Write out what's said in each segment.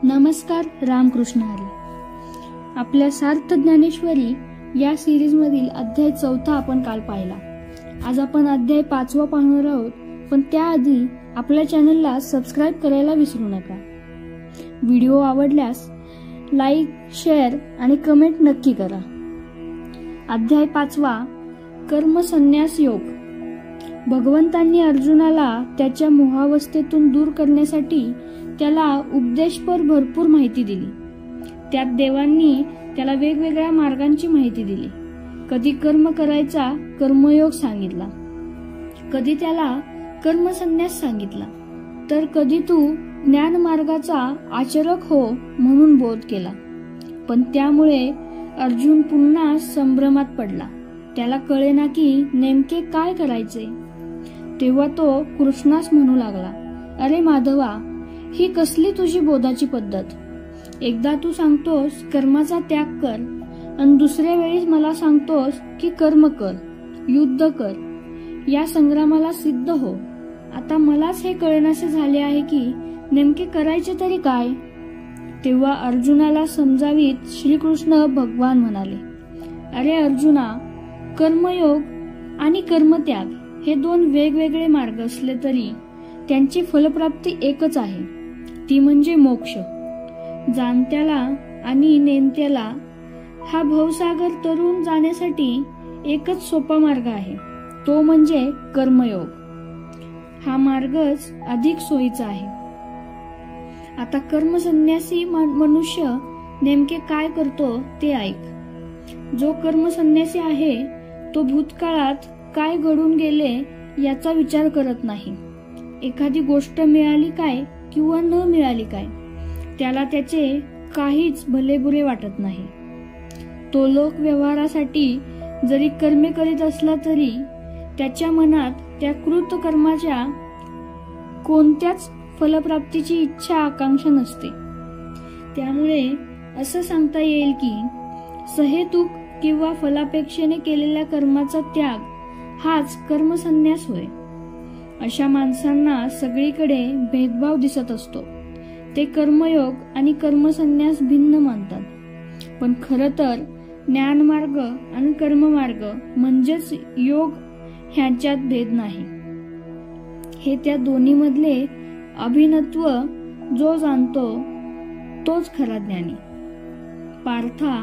नमस्कार, रामकृष्ण हरी. आपल्या सार्थ ज्ञानेश्वरी या सिरीज मधील अध्याय 4 आपण काल पाहिला. आज आपण अध्याय 5 पाहणार आहोत, पण त्याआधी आपल्या चॅनलला सबस्क्राइब करायला विसरू नका. व्हिडिओ आवडल्यास लाईक, शेअर आणि कमेंट नक्की करा. अध्याय 5 कर्म संन्यास योग. भगवंतांनी अर्जुनाला त्याच्या मोहावस्थेतून दूर करण्यासाठी त्याला उपदेशपर भरपूर माहिती दिली. त्यात देवांनी त्याला वेगवेगळ्या मार्गांची माहिती दिली. कधी कर्म करायचा कर्मयोग सांगितला, कधी त्याला कर्म संन्यास सांगितला, तर कधी तू ज्ञान मार्गाचा आचरक हो म्हणून बोध केला. पण त्यामुळे अर्जुन पुन्हा संभ्रमात पडला. त्याला कळेना की नेमके काय करायचे. तेव्हा तो कृष्णास म्हणू लागला, अरे माधवा, ही कसली तुझी बोधाची पद्धत. एकदा तू सांगतोस कर्माचा त्याग कर आणि दुसऱ्या वेळी मला सांगतोस की कर्म कर, युद्ध कर, या संग्रामाला सिद्ध हो. आता मलाच हे कळेनासे झाले आहे की नेमके करायचे तरी काय. तेव्हा अर्जुनाला समजावीत श्रीकृष्ण भगवान म्हणाले, अरे अर्जुना, कर्मयोग आणि कर्मत्याग हे 2 वेगवेगळे मार्ग असले तरी त्यांची फलप्राप्ती एकच आहे, ती म्हणजे मोक्ष. जाणत्याला आणि नेणत्याला हा भवसागर तरून जाण्यासाठी एकच सोपा मार्ग आहे, तो म्हणजे कर्मयोग. हा मार्गच अधिक सोयीचा आहे. आता कर्मसन्यासी मनुष्य नेमके काय करतो ते ऐक. जो कर्मसन्यासी आहे तो भूतकाळात काय घडून गेले याचा विचार करत नाही. एखादी गोष्ट मिळाली काय किंवा न मिळाली काय, त्याला त्याचे काहीच भलेबुरे वाटत नाही. तो लोक व्यवहारासाठी जरी कर्मे करीत असला तरी त्याच्या मनात त्या कृत कर्माच्या कोणत्याच फलप्राप्तीची इच्छा आकांक्षा नसते. त्यामुळे असं सांगता येईल की सहेतुक किंवा फलापेक्षेने केलेल्या कर्माचा त्याग हाच कर्मसन्यास होय. अशा माणसांना सगळीकडे भेदभाव दिसत असतो. ते कर्मयोग आणि कर्मसन्यास भिन्न मानतात. पण खरं तर ज्ञानमार्ग आणि कर्ममार्ग म्हणजेच योग ह्यांच्यात भेद नाही. हे त्या दोन्ही मधले अभिन्नत्व जो जाणतो तोच खरा ज्ञानी. पार्था,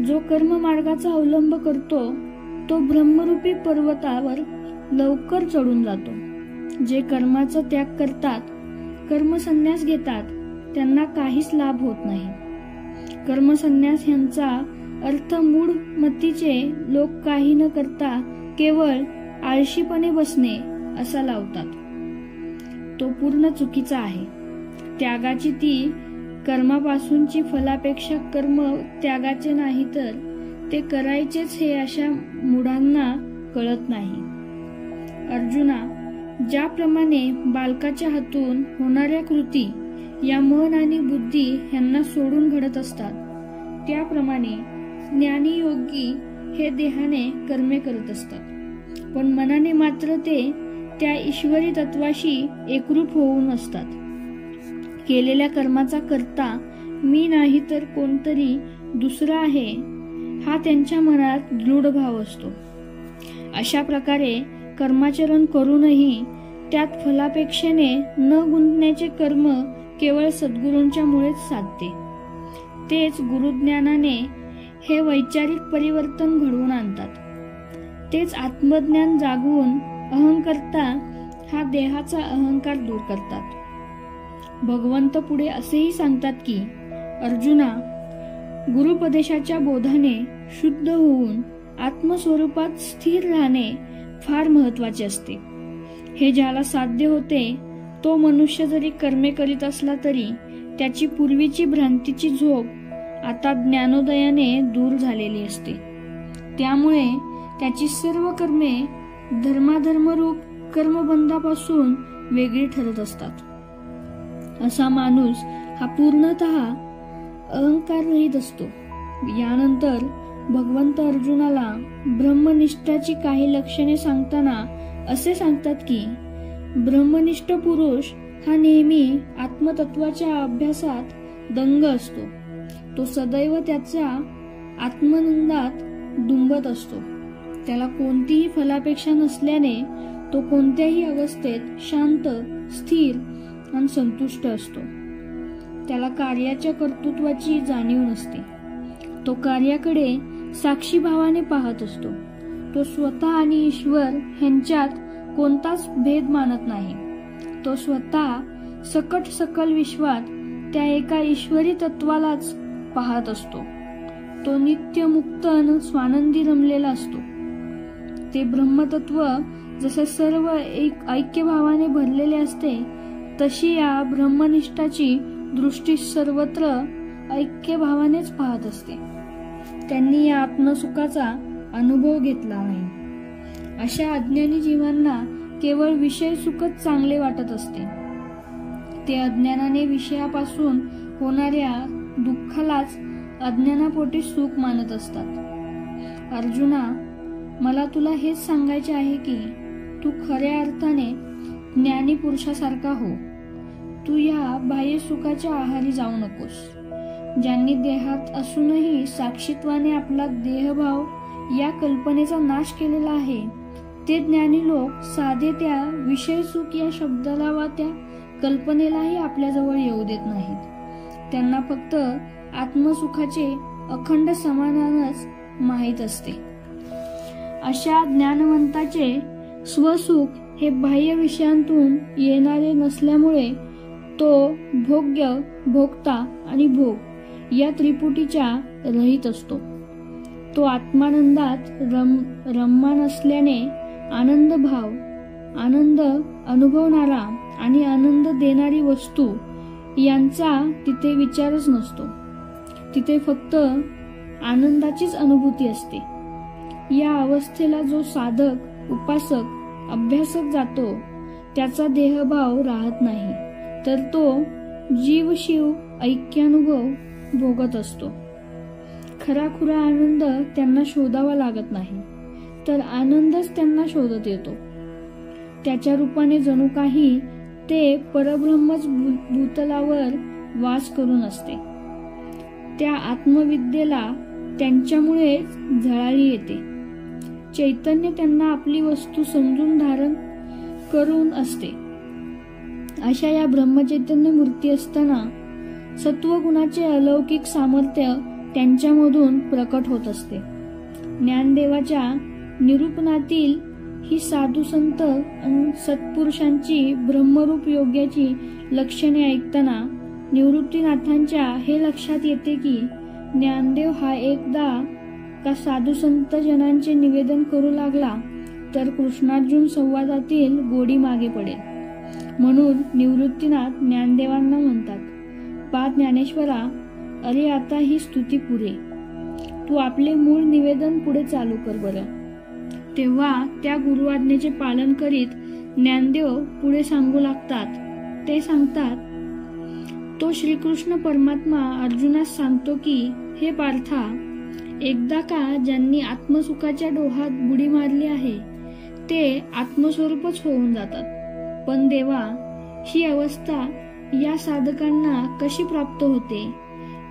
जो कर्ममार्गाचा अवलंब करतो तो ब्रह्मरूपी पर्वतावर लवकर चढून जातो. जे कर्माचा त्याग करतात, कर्मसन्यास घेतात, त्यांना काहीच लाभ होत नाही. कर्मसन्यास ह्यांचा अर्थ मूढ मतीचे लोक काही न करता केवळ आळशीपणे बसणे असा लावतात. तो पूर्ण चुकीचा आहे. त्यागाची ती कर्मापासूनची फलापेक्षा कर्म त्यागाचे नाही तर ते करायचेच हे अशा मूढांना कळत नाही. अर्जुना, ज्याप्रमाणे बालकाच्या हातून होणाऱ्या कृती या मन आणि बुद्धी यांना सोडून घडत असतात, त्याप्रमाणे ज्ञानी योगी हे देहाने कर्मे करत असतात, पण मनाने मात्र ते त्या ईश्वरी तत्वाशी एकरूप होऊन असतात. केलेल्या कर्माचा कर्ता मी नाही तर कोणतरी दुसरा आहे हा त्यांच्या मनात दृढ भाव असतो. अशा प्रकारे कर्माचरण करूनही त्यात फलापेक्षेने न गुंतण्याचे कर्म केवळ सद्गुरूंच्या मुळेच साधते. तेच गुरुज्ञानाने हे वैचारिक परिवर्तन घडवून आणतात. तेच आत्मज्ञान जागवून अहंकर्ता हा देहाचा अहंकार दूर करतात. भगवंत पुढे असेही सांगतात की, अर्जुना, गुरुपदेशाच्या बोधाने शुद्ध होऊन आत्मस्वरूपात स्थिर राहणे फार महत्वाचे असते. हे ज्याला साध्य होते तो मनुष्य जरी कर्मे करीत असला तरी त्याची पूर्वीची भ्रांतीची झोप आता ज्ञानोदयाने दूर झालेली असते. त्यामुळे त्याची सर्व कर्मे धर्माधर्मरूप कर्मबंधापासून वेगळी ठरत असतात. असा माणूस हा पूर्णतः अहंकार रहित असतो. यानंतर भगवंत अर्जुनाला ब्रह्मनिष्ठाची काही लक्षणे सांगताना असे सांगतात की, ब्रह्मनिष्ठ पुरुष हा नेहमी आत्मतत्वाच्या अभ्यासात दंग असतो. तो सदैव त्याच्या आत्मानंदात डुंबत असतो. त्याला कोणतीही फलापेक्षा नसल्याने तो कोणत्याही अवस्थेत शांत, स्थिर आणि संतुष्ट असतो. त्याला कार्याच्या कर्तृत्वाची जाणीव नसते. तो कार्याकडे साक्षी भावाने पाहत असतो. तो स्वतः आणि ईश्वर ह्यांच्यात कोणताच भेद मानत नाही. तो स्वतः सकट सकल विश्वात त्या एका ईश्वरी तत्वालाच पाहत असतो. तो नित्य मुक्त आणि स्वानंदी रमलेला असतो. ते ब्रह्मतत्व जसे सर्व एक ऐक्यभावाने भरलेले असते, तशी या ब्रह्मनिष्ठाची दृष्टी सर्वत्र ऐक्यभावानेच पाहत असते. त्यांनी या आत्मसुखाचा अनुभव घेतला नाही. अशा अज्ञानी जीवांना केवळ विषय सुखच चांगले वाटत असते. ते अज्ञानाने विषयापासून होणाऱ्या दुःखालाच अज्ञानापोटी सुख मानत असतात. अर्जुना, मला तुला हेच सांगायचे आहे की तू खऱ्या अर्थाने ज्ञानी पुरुषासारखा हो. तू या बाह्य सुखाच्या आहारी जाऊ नकोस. ज्यांनी देहात असूनही साक्षीत्वाने आपला देहभाव या कल्पनेचा नाश केलेला आहे, ते ज्ञानी लोक साधे त्या विषय सुख या शब्दाला वा त्या कल्पनेलाही आपल्याजवळ येऊ देत नाहीत. त्यांना फक्त आत्मसुखाचे अखंड समाधानच माहीत असते. अशा ज्ञानवंताचे स्वसुख हे बाह्य विषयांतून येणारे नसल्यामुळे तो भोग्य, भोक्ता आणि भोग या त्रिपुटीच्या रहित असतो. तो आत्मानंदात रममान असल्याने आनंद भाव, आनंद अनुभवणारा आणि आनंद देणारी वस्तू यांचा तिथे विचारच नसतो. तिथे फक्त आनंदाचीच अनुभूती असते. या अवस्थेला जो साधक, उपासक, अभ्यासक जातो त्याचा देहभाव राहत नाही, तर तो जीव शिव ऐक्यानुभव भोगत असतो. खराखुरा आनंद त्यांना शोधावा लागत नाही, तर आनंदच त्यांना शोधत येतो. त्याच्या रूपाने जणू काही ते परब्रह्मच भूतलावर वास करून असते. त्या आत्मविद्येला त्यांच्यामुळेच झळाळी येते. चैतन्य त्यांना आपली वस्तू समजून धारण करून असते. अशा या ब्रह्मचैतन्य मूर्ती असताना सत्वगुणाचे अलौकिक सामर्थ्य त्यांच्यामधून प्रकट होत असते. ज्ञानदेवाच्या निरूपणातील ही साधू संत आणि सत्पुरुषांची ब्रह्मरूप योग्याची लक्षणे ऐकताना निवृत्तीनाथांच्या हे लक्षात येते की ज्ञानदेव हा एकदा का साधू संत जनांचे निवेदन करू लागला तर कृष्णार्जुन संवादातील गोडी मागे पडेल. म्हणून निवृत्तीनाथ ज्ञानदेवांना म्हणतात, पा ज्ञानेश्वरा, अरे आता ही स्तुती पुरे. तू आपले मूळ निवेदन पुढे चालू कर बरं. तेव्हा त्या गुरुआज्ञेचे पालन करीत ज्ञानदेव पुढे सांगू लागतात. ते सांगतात, तो श्रीकृष्ण परमात्मा अर्जुनास सांगतो की, हे पार्था, एकदा का ज्यांनी आत्मसुखाच्या डोहात बुडी मारली आहे ते आत्मस्वरूपच होऊन जातात. पण देवा, ही अवस्था या साधकांना कशी प्राप्त होते?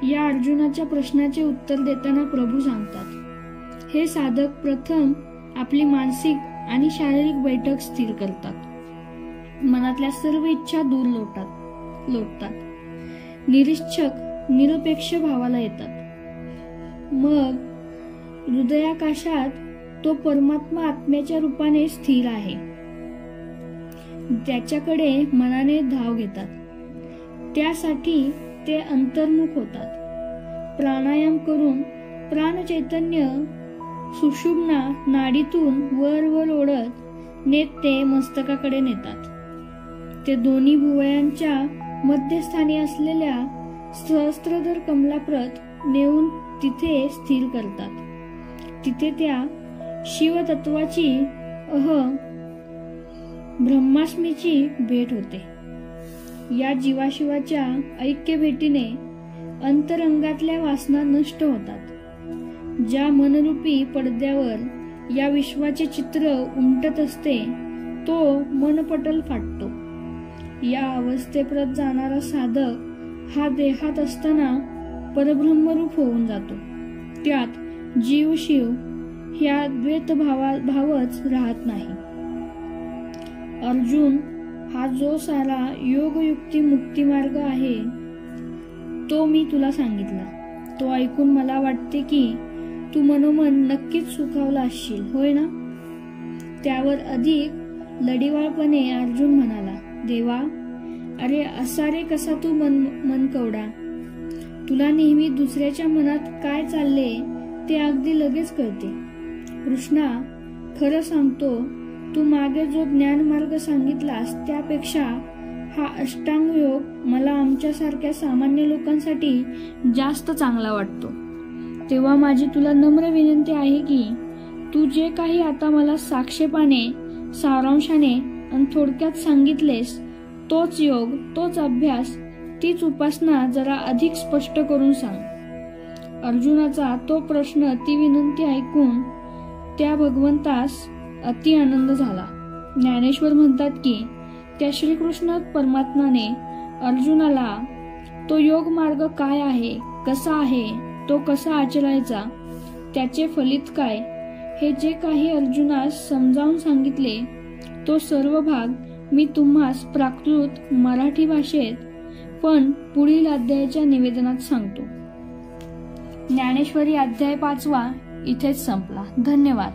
या अर्जुनाच्या प्रश्नाचे उत्तर देताना प्रभू सांगतात, हे साधक प्रथम आपली मानसिक आणि शारीरिक बैठक स्थिर करतात. मनातल्या सर्व इच्छा दूर लोटतात. निरीक्षक निरपेक्ष भावाला येतात. मग हृदयाकाशात तो परमात्मा आत्म्याच्या रूपाने स्थिर आहे. त्याच्याकडे मनाने धाव घेतात. त्यासाठी ते अंतर्मुख होतात. प्राणायाम करून प्राण चैतन्य सुषुम्ना नाडीतून वर वर ओढत नेत ते मस्तकाकडे नेतात. ते दोन्ही भुवयांच्या मध्यस्थानी असलेल्या सहस्त्रधर कमलाप्रत नेऊन तिथे स्थिर करतात. तिथे त्या शिवतत्वाची ब्रह्मास्मीची भेट होते. या जीवाशिवाच्या ऐक्य भेटीने अंतरंगातल्या वासना नष्ट होतात. ज्या मनरूपी पडद्यावर या विश्वाचे चित्र उमटत असते तो मनपटल फाटतो. या अवस्थेप्रत जाणारा साधक हा देहात असताना परब्रह्मरूप होऊन जातो. त्यात जीव शिव ह्या द्वैत भावच राहत नाही. अर्जुन, हा जो सारा योग युक्ती मुक्ती मार्ग आहे तो मी तुला सांगितला. तो ऐकून मला वाटते की तू मनोमन नक्कीच सुखावला असशील, होय ना? त्यावर अधिक लढीवाळपणे अर्जुन म्हणाला, देवा, अरे असा रे कसा तू मनकवडा. तुला नेहमी दुसऱ्याच्या मनात काय चालले ते अगदी लगेच कळते. कृष्णा, खरं सांगतो, तू मागे जो ज्ञानमार्ग सांगितलास त्यापेक्षा हा अष्टांग योग मला आमच्यासारख्या सामान्य लोकांसाठी जास्त चांगला वाटतो. तेव्हा माझी तुला नम्र विनंती आहे की तू जे काही आता मला साक्षेपाने, सारांशाने आणि थोडक्यात सांगितलेस तोच योग, तोच अभ्यास, तीच उपासना जरा अधिक स्पष्ट करून सांग. अर्जुनाचा तो प्रश्न, ती विनंती ऐकून त्या भगवंतास अति आनंद झाला. ज्ञानेश्वर म्हणतात की त्या श्रीकृष्ण परमात्माने अर्जुनाला तो योग मार्ग काय आहे, कसा आहे, तो कसा आचरायचा, त्याचे फलित काय, हे जे काही अर्जुनास समजावून सांगितले तो सर्व भाग मी तुम्हास प्राकृत मराठी भाषेत पण पुढील अध्यायाच्या निवेदनात सांगतो. ज्ञानेश्वरी अध्याय 5 इथेच संपला. धन्यवाद.